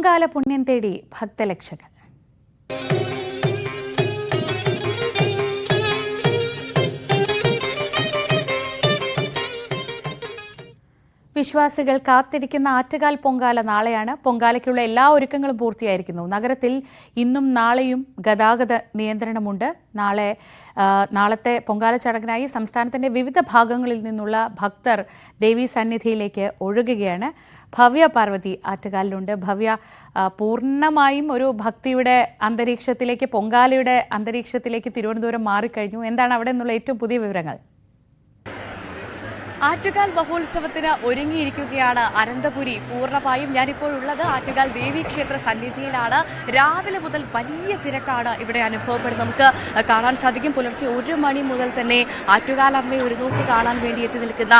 പൊങ്കാല പുണ്യം തേടി ഭക്തലക്ഷങ്ങൾ. വിശ്വാസികൾ കാത്തിരിക്കുന്ന ആറ്റുകാൽ പൊങ്കാല നാളെയാണ്. പൊങ്കാലയ്ക്കുള്ള എല്ലാ ഒരുക്കങ്ങളും പൂർത്തിയായിരിക്കുന്നു. നഗരത്തിൽ ഇന്നും നാളെയും ഗതാഗത നിയന്ത്രണമുണ്ട്. നാളത്തെ പൊങ്കാല ചടങ്ങിനായി സംസ്ഥാനത്തിന്റെ വിവിധ ഭാഗങ്ങളിൽ നിന്നുള്ള ഭക്തർ ദേവീ സന്നിധിയിലേക്ക് ഒഴുകുകയാണ്. ഭവ്യ പാർവതി ആറ്റുകാലിലുണ്ട്. ഭവ്യ, പൂർണ്ണമായും ഒരു ഭക്തിയുടെ അന്തരീക്ഷത്തിലേക്ക്, പൊങ്കാലയുടെ അന്തരീക്ഷത്തിലേക്ക് തിരുവനന്തപുരം മാറിക്കഴിഞ്ഞു. എന്താണ് അവിടെ നിന്നുള്ള ഏറ്റവും പുതിയ വിവരങ്ങൾ? ആറ്റുകാൽ മഹോത്സവത്തിന് ഒരുങ്ങിയിരിക്കുകയാണ് അനന്തപുരി. പൂർണ്ണമായും ഞാനിപ്പോൾ ഉള്ളത് ആറ്റുകാൽ ദേവീക്ഷേത്ര സന്നിധിയിലാണ്. രാവിലെ മുതൽ വലിയ തിരക്കാണ് ഇവിടെ അനുഭവപ്പെടുന്നത്. നമുക്ക് കാണാൻ സാധിക്കും, പുലർച്ചെ 1 മണി മുതൽ തന്നെ ആറ്റുകാൽ അമ്മയെ ഒരു നോക്ക് കാണാൻ വേണ്ടി എത്തി നിൽക്കുന്ന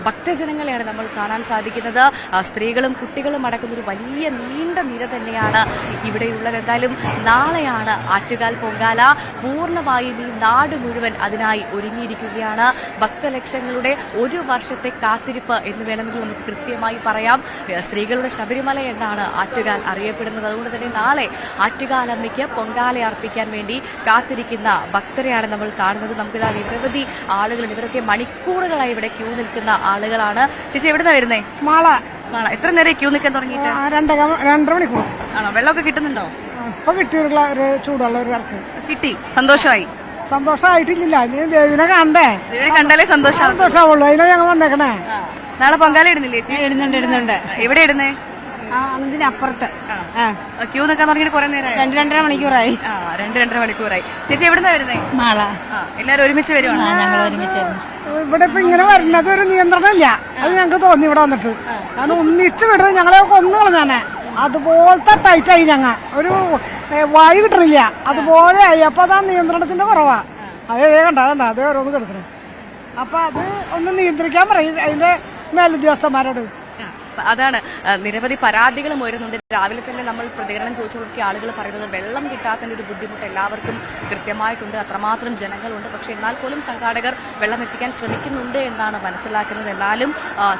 ഭക്തജനങ്ങളെയാണ് നമ്മൾ കാണാൻ സാധിക്കുന്നത്. സ്ത്രീകളും കുട്ടികളും അടക്കുന്ന ഒരു വലിയ നീണ്ട നിര തന്നെയാണ് ഇവിടെയുള്ളത്. എന്തായാലും നാളെയാണ് ആറ്റുകാൽ പൊങ്കാല. പൂർണ്ണമായും ഈ നാട് മുഴുവൻ അതിനായി ഒരുങ്ങിയിരിക്കുകയാണ്. ഭക്തലക്ഷങ്ങളുടെ ഒരു വർഷത്തെ കാത്തിരിപ്പ് എന്ന് വേണമെങ്കിൽ നമുക്ക് കൃത്യമായി പറയാം. സ്ത്രീകളുടെ ശബരിമല എന്നാണ് ആറ്റുകാൽ അറിയപ്പെടുന്നത്. അതുകൊണ്ട് തന്നെ നാളെ ആറ്റുകാലമ്മയ്ക്ക് പൊങ്കാല അർപ്പിക്കാൻ വേണ്ടി കാത്തിരിക്കുന്ന ഭക്തരെയാണ് നമ്മൾ കാണുന്നത്. നമുക്കിതാ നിരവധി ആളുകൾ, ഇവരൊക്കെ മണിക്കൂറുകളായി ഇവിടെ ക്യൂ നിൽക്കുന്ന ആളുകളാണ്. ചേച്ചി എവിടുന്നാ വരുന്നേ? മാള. എത്ര നേരം ക്യൂ നിൽക്കാൻ തുടങ്ങിയിട്ട്? 2.5 മണിക്കൂർ. ആണോ? വെള്ളമൊക്കെ കിട്ടുന്നുണ്ടോ? ഇപ്പൊ കിട്ടിയുള്ള ഒരു ചൂടുള്ള ഒരു ഇറക്ക് കിട്ടി. സന്തോഷമായി? സന്തോഷമായിട്ടില്ല, നീ ദേവിനെ കണ്ടേ. ദേവിനെ കണ്ടാലേ സന്തോഷമാവുള്ളൂ. അതിനാ ഞങ്ങൾ വന്നേക്കണേ. നാളെ പൊങ്കാല ഇടുന്നില്ലേ? ഇടുന്നുണ്ട്. എവിടെ ഇടുന്നേ? അതിനപ്പുറത്ത് ക്യൂ നിൽക്കാൻ തുടങ്ങിയിട്ട് കുറെ നേരം? 2.5 മണിക്കൂറായി. 2.5 മണിക്കൂറായി. ചേച്ചി എവിടുന്നാ വരുന്നേ? മാള. എല്ലാരും ഒരുമിച്ച് വരുവാണ്? ഞങ്ങൾ ഒരുമിച്ചായിരുന്നു. ഇവിടെ ഇപ്പൊ ഇങ്ങനെ വരുന്നത് ഒരു നിയന്ത്രണമില്ല. അത് ഞങ്ങൾക്ക് തോന്നി ഇവിടെ വന്നിട്ട്. കാരണം ഒന്നിച്ച് വിടുന്നത് ഞങ്ങളെ കൊന്നു കളഞ്ഞാനെ. അതുപോലത്തെ ടൈറ്റായി. ഞങ്ങൾ ഒരു വായു കിട്ടണില്ല, അതുപോലെ ആയി. അപ്പൊ അതാ നിയന്ത്രണത്തിന്റെ കുറവാ. അതേ കണ്ട അതേ ഓരോന്ന് കിടക്കണം. അപ്പൊ അത് ഒന്ന് നിയന്ത്രിക്കാൻ പറയും അതിന്റെ മേലുദ്യോഗസ്ഥന്മാരോട്. അതാണ്, നിരവധി പരാതികളും ഉയരുന്നുണ്ട്. രാവിലെ തന്നെ നമ്മൾ പ്രതികരണം ചോദിച്ചപ്പോഴൊക്കെ ആളുകൾ പറയുന്നത് വെള്ളം കിട്ടാത്തതിന്റെ ഒരു ബുദ്ധിമുട്ട് എല്ലാവർക്കും കൃത്യമായിട്ടുണ്ട്. അത്രമാത്രം ജനങ്ങളുണ്ട്. പക്ഷെ എന്നാൽ പോലും സംഘാടകർ വെള്ളം എത്തിക്കാൻ ശ്രമിക്കുന്നുണ്ട് എന്നാണ് മനസ്സിലാക്കുന്നത്. എന്നാലും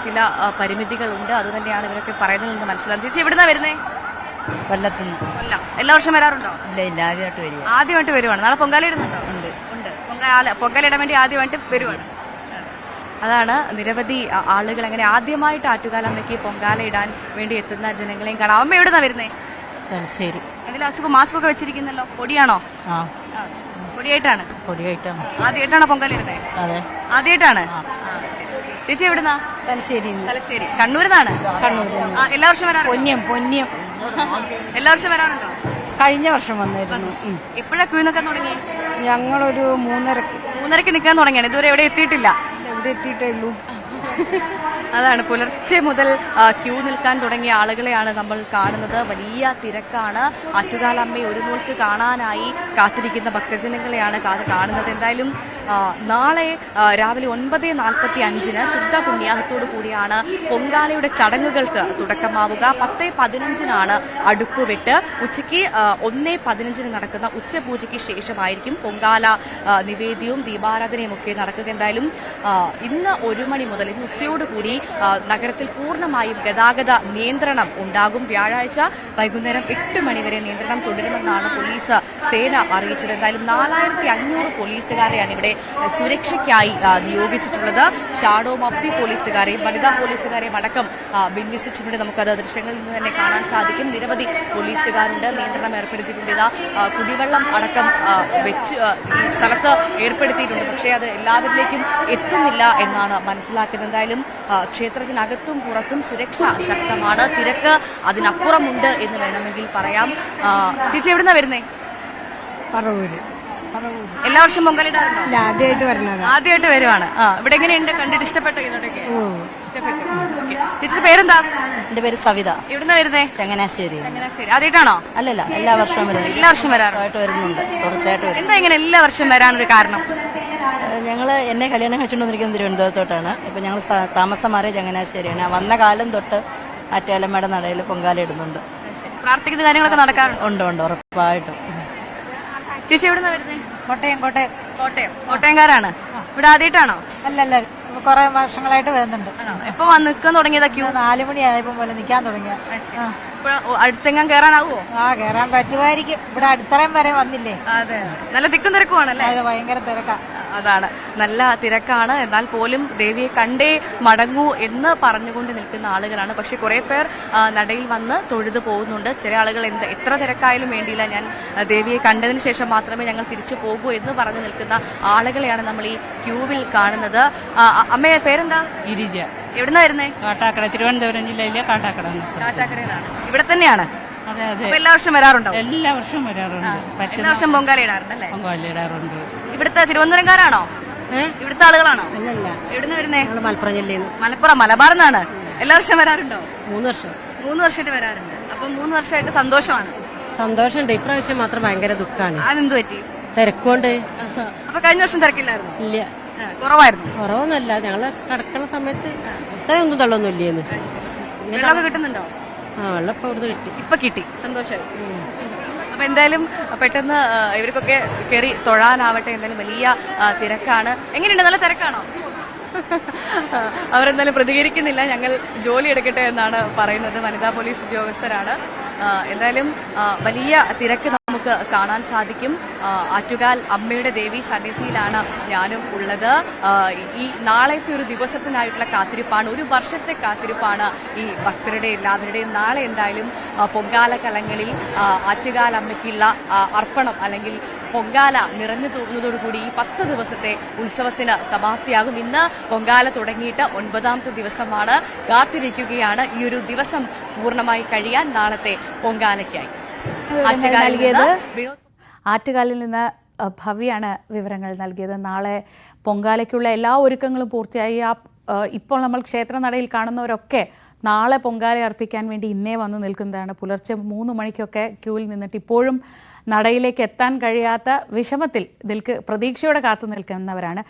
ചില പരിമിതികളുണ്ട്. അതുതന്നെയാണ് ഇവരൊക്കെ പറയുന്നതെന്ന് മനസ്സിലാക്കുന്നത്. ചേച്ചി എവിടുന്നാ വരുന്നേ? കൊല്ലത്തുനിന്ന്. കൊല്ലം. എല്ലാ വർഷം വരാറുണ്ടോ? ഇല്ല, ആദ്യമായിട്ട് വരിക. ആദ്യമായിട്ട് വരുവാണ്. നാളെ പൊങ്കാല ഇടുന്നുണ്ടോ? ഉണ്ട്. പൊങ്കാല ഇടാൻ വേണ്ടി ആദ്യമായിട്ട് വരുവാണ്. അതാണ്, നിരവധി ആളുകൾ അങ്ങനെ ആദ്യമായിട്ട് ആറ്റുകാലമ്മയ്ക്ക് പൊങ്കാല ഇടാൻ വേണ്ടി എത്തുന്ന ജനങ്ങളെയും കാണാം. അമ്മ എവിടുന്നാ വരുന്നേ? തലശ്ശേരി. എന്തെങ്കിലും അസുഖം മാസ്ക് ഒക്കെ വെച്ചിരിക്കുന്നല്ലോ, പൊടിയാണോ? പൊടിയായിട്ടാണ്. ആദ്യമായിട്ടാണോ പൊങ്കാല ഇടുന്നേ? അതെ, ആദ്യമായിട്ടാണ്. ചേച്ചി എവിടുന്നാ? തലശ്ശേരി. കണ്ണൂരിന്നാണ്? എല്ലാ വർഷം വരാറുണ്ടോ? പൊന്നം. എല്ലാ വർഷം വരാറുണ്ടോ? കഴിഞ്ഞ വർഷം വന്നിരുന്നു. എപ്പോഴാ ക്യൂ നിൽക്കാൻ തുടങ്ങി? ഞങ്ങളൊരു 3:30 നിൽക്കാൻ തുടങ്ങിയാണ്. ഇതുവരെ എവിടെ എത്തിയിട്ടില്ല? എവിടെ എത്തിയിട്ടേ ഉള്ളൂ. അതാണ്, പുലർച്ചെ മുതൽ ക്യൂ നിൽക്കാൻ തുടങ്ങിയ ആളുകളെയാണ് നമ്മൾ കാണുന്നത്. വലിയ തിരക്കാണ്. ആറ്റുകാലമ്മയെ ഒരു നോക്ക് കാണാനായി കാത്തിരിക്കുന്ന ഭക്തജനങ്ങളെയാണ് കാണുന്നത്. എന്തായാലും നാളെ രാവിലെ 9:45 ശുദ്ധ പുണ്യാഹത്തോടു കൂടിയാണ് പൊങ്കാലയുടെ ചടങ്ങുകൾക്ക് തുടക്കമാവുക. 10:15 അടുപ്പുവെട്ട്. ഉച്ചയ്ക്ക് 1:15 നടക്കുന്ന ഉച്ചപൂജയ്ക്ക് ശേഷമായിരിക്കും പൊങ്കാല നിവേദ്യവും ദീപാരാധനയും ഒക്കെ നടക്കുക. എന്തായാലും ഇന്ന് 1 മണി മുതൽ, ഇന്ന് ഉച്ചയോടുകൂടി നഗരത്തിൽ പൂർണ്ണമായും ഗതാഗത നിയന്ത്രണം ഉണ്ടാകും. വ്യാഴാഴ്ച വൈകുന്നേരം 8 മണി വരെ നിയന്ത്രണം തുടരുമെന്നാണ് പോലീസ് സേന അറിയിച്ചത്. എന്തായാലും 4500 പോലീസുകാരെയാണ് ഇവിടെ സുരക്ഷയ്ക്കായി നിയോഗിച്ചിട്ടുള്ളത്. ഷാഡോ മബ്ദി പോലീസുകാരെയും വനിതാ പോലീസുകാരെയും അടക്കം വിന്യസിച്ചിട്ടുണ്ട്. നമുക്കത് ദൃശ്യങ്ങളിൽ നിന്ന് തന്നെ കാണാൻ സാധിക്കും. നിരവധി പോലീസുകാരുണ്ട്. നിയന്ത്രണം ഏർപ്പെടുത്തിയിട്ടുണ്ട്. കുടിവെള്ളം അടക്കം വെച്ച് ഈ സ്ഥലത്ത് ഏർപ്പെടുത്തിയിട്ടുണ്ട്. പക്ഷേ അത് എല്ലാവരിലേക്കും എത്തുന്നില്ല എന്നാണ് മനസ്സിലാക്കുന്നത്. എന്തായാലും ക്ഷേത്രത്തിനകത്തും പുറത്തും സുരക്ഷ ശക്തമാണ്. തിരക്ക് അതിനപ്പുറമുണ്ട് എന്ന് വേണമെങ്കിൽ പറയാം. ചേച്ചി എവിടുന്നാ വരുന്നേ? പറവൂര്. എല്ലാ വർഷം പൊങ്കാല ഇടാറുണ്ടോ? ആദ്യമായിട്ട് വരുവാണ്. ഇവിടെ എങ്ങനെയുണ്ട്? കണ്ടിട്ട് ഇഷ്ടപ്പെട്ടോ? ഇതോടൊക്കെ ഇഷ്ടപ്പെട്ടു. ചേച്ചിയുടെ പേരെന്താ? എന്റെ പേര് സവിത. എവിടുന്നാ വരുന്നേ? ചങ്ങനാശ്ശേരി. ആദ്യമായിട്ടാണോ? അല്ലല്ല, എല്ലാ വർഷവും വരാറുണ്ട്. വരുന്നുണ്ട്. തുടർച്ചയായിട്ട് വരും. എന്താ ഇങ്ങനെ എല്ലാ വർഷവും വരാനൊരു കാരണം? എന്നെ കല്യാണം കഴിച്ചുകൊണ്ടിരിക്കുന്നത് തിരുവനന്തപുരത്തോട്ടാണ്. ഇപ്പൊ ഞങ്ങൾ താമസം മാറിയ ചങ്ങനാശ്ശേരിയാണ്. വന്ന കാലം തൊട്ട് ആറ്റുകാലമ്മയുടെ നടയിൽ പൊങ്കാല ഇടുന്നുണ്ട്. പ്രാർത്ഥിക്കുന്ന കാര്യങ്ങളൊക്കെ നടക്കാറുണ്ട്? ഉണ്ട്, ഉറപ്പായിട്ടും. ചേച്ചി എവിടുന്നാ വരുന്നേ? കോട്ടയംകാരാണ്. ഇവിടെ ആദ്യമായിട്ടാണോ? അല്ലല്ല, കുറെ വർഷങ്ങളായിട്ട് വരുന്നുണ്ട്. എപ്പോ നിൽക്കാൻ തുടങ്ങിയതാ? ക്യൂ 4 മണിയായപ്പോ പോലെ നിൽക്കാൻ തുടങ്ങിയ. ഇപ്പൊ അടുത്തെങ്ങാൻ കയറാനാവോ? കേറാൻ പറ്റുമായിരിക്കും. ഇവിടെ അടുത്തറയും വരെ വന്നില്ലേ. അതെ, നല്ല തിക്കും തിരക്കുവാണല്ലേ? അത് ഭയങ്കര തിരക്കാ. അതാണ്, നല്ല തിരക്കാണ്. എന്നാൽ പോലും ദേവിയെ കണ്ടേ മടങ്ങൂ എന്ന് പറഞ്ഞുകൊണ്ട് നിൽക്കുന്ന ആളുകളാണ്. പക്ഷെ കുറെ പേർ നടയിൽ വന്ന് തൊഴുതു പോകുന്നുണ്ട്. ചില ആളുകൾ എത്ര തിരക്കായാലും വേണ്ടിയില്ല, ഞാൻ ദേവിയെ കണ്ടതിന് ശേഷം മാത്രമേ ഞങ്ങൾ തിരിച്ചു പോകൂ എന്ന് പറഞ്ഞു നിൽക്കുന്ന ആളുകളെയാണ് നമ്മൾ ഈ ക്യൂവിൽ കാണുന്നത്. അമ്മയെ പേരെന്താ? ഗിരിജ. എവിടുന്നാ വരുന്നേ? കാട്ടാക്കട, തിരുവനന്തപുരം ജില്ലയിലെ കാട്ടാക്കട. കാട്ടാക്കടയിലാണ്. ഇവിടെ തന്നെയാണ്. അതെ അതെ, അപ്പൊ എല്ലാ വർഷം വരാറുണ്ടോ? എല്ലാ വർഷവും വരാറുണ്ട്. എല്ലാ വർഷം പൊങ്കാല ഇടാറുണ്ടല്ലേ? പൊങ്കാല ഇടാറുണ്ട്. ഇവിടുത്തെ തിരുവനന്തപുരംകാരാണോ? ഇവിടുത്തെ ആളുകളാണോ? അല്ലല്ല, എവിടുന്ന് വരുന്നേ? മലപ്പുറം ജില്ലയിൽ നിന്ന്. മലപ്പുറം, മലബാറിന്നാണ്. എല്ലാ വർഷം വരാറുണ്ടോ? 3 വർഷം. 3 വർഷമായിട്ട് വരാറുണ്ട്. അപ്പം 3 വർഷമായിട്ട് സന്തോഷമാണ്. സന്തോഷമുണ്ട്. ഇപ്രാവശ്യം മാത്രം ഭയങ്കര ദുഃഖാണ്. അതെന്ത് പറ്റി? തിരക്കുകൊണ്ട്. അപ്പൊ കഴിഞ്ഞ വർഷം തിരക്കില്ലായിരുന്നു? ഇല്ല, കുറവായിരുന്നു. കുറവൊന്നുമല്ല. ഞങ്ങള് കിടക്കുന്ന സമയത്ത് ഇത്രയൊന്നും തള്ളൊന്നും ഇല്ലേന്ന്. വെള്ളമൊക്കെ കിട്ടുന്നുണ്ടോ? വെള്ളം ഇപ്പൊ ഇവിടുന്ന് കിട്ടി. ഇപ്പൊ കിട്ടി, സന്തോഷമായി. അപ്പൊ എന്തായാലും പെട്ടെന്ന് ഇവർക്കൊക്കെ കയറി തൊഴാനാവട്ടെ. എന്തായാലും വലിയ തിരക്കാണ്. എങ്ങനെയുണ്ട്, നല്ല തിരക്കാണോ? അവരെന്തായാലും പ്രതികരിക്കുന്നില്ല. ഞങ്ങൾ ജോലി എടുക്കട്ടെ എന്നാണ് പറയുന്നത്. വനിതാ പോലീസ് ഉദ്യോഗസ്ഥരാണ്. എന്തായാലും വലിയ തിരക്ക് നമുക്ക് കാണാൻ സാധിക്കും. ആറ്റുകാൽ അമ്മയുടെ ദേവി സന്നിധിയിലാണ് ഞാനും ഉള്ളത്. ഈ നാളത്തെ ഒരു ദിവസത്തിനായിട്ടുള്ള കാത്തിരിപ്പാണ്, ഒരു വർഷത്തെ കാത്തിരിപ്പാണ് ഈ ഭക്തരുടെ എല്ലാവരുടെയും. നാളെ എന്തായാലും പൊങ്കാല കലങ്ങളിൽ ആറ്റുകാൽ അമ്മയ്ക്കുള്ള അർപ്പണം അല്ലെങ്കിൽ പൊങ്കാല നിറഞ്ഞു തൂങ്ങുന്നതോടുകൂടി ഈ 10 ദിവസത്തെ ഉത്സവത്തിന് സമാപ്തിയാകും. ഇന്ന് പൊങ്കാല തുടങ്ങിയിട്ട് 9ാമത്തെ ദിവസമാണ്. കാത്തിരിക്കുകയാണ് ഈ ഒരു ദിവസം പൂർണ്ണമായി കഴിയാൻ നാളത്തെ പൊങ്കാലയ്ക്കായി. ആറ്റുകാലിൽ നിന്ന് ഭവ്യാണ് വിവരങ്ങൾ നൽകിയത്. നാളെ പൊങ്കാലയ്ക്കുള്ള എല്ലാ ഒരുക്കങ്ങളും പൂർത്തിയായി. ഇപ്പോൾ നമ്മൾ ക്ഷേത്രനടയിൽ കാണുന്നവരൊക്കെ നാളെ പൊങ്കാല അർപ്പിക്കാൻ വേണ്ടി ഇന്നേ വന്ന് നിൽക്കുന്നതാണ്. പുലർച്ചെ 3 മണിക്കൊക്കെ ക്യൂവിൽ നിന്നിട്ട് ഇപ്പോഴും നടയിലേക്ക് എത്താൻ കഴിയാത്ത വിഷമത്തിൽ പ്രതീക്ഷയോടെ കാത്തു നിൽക്കുന്നവരാണ്.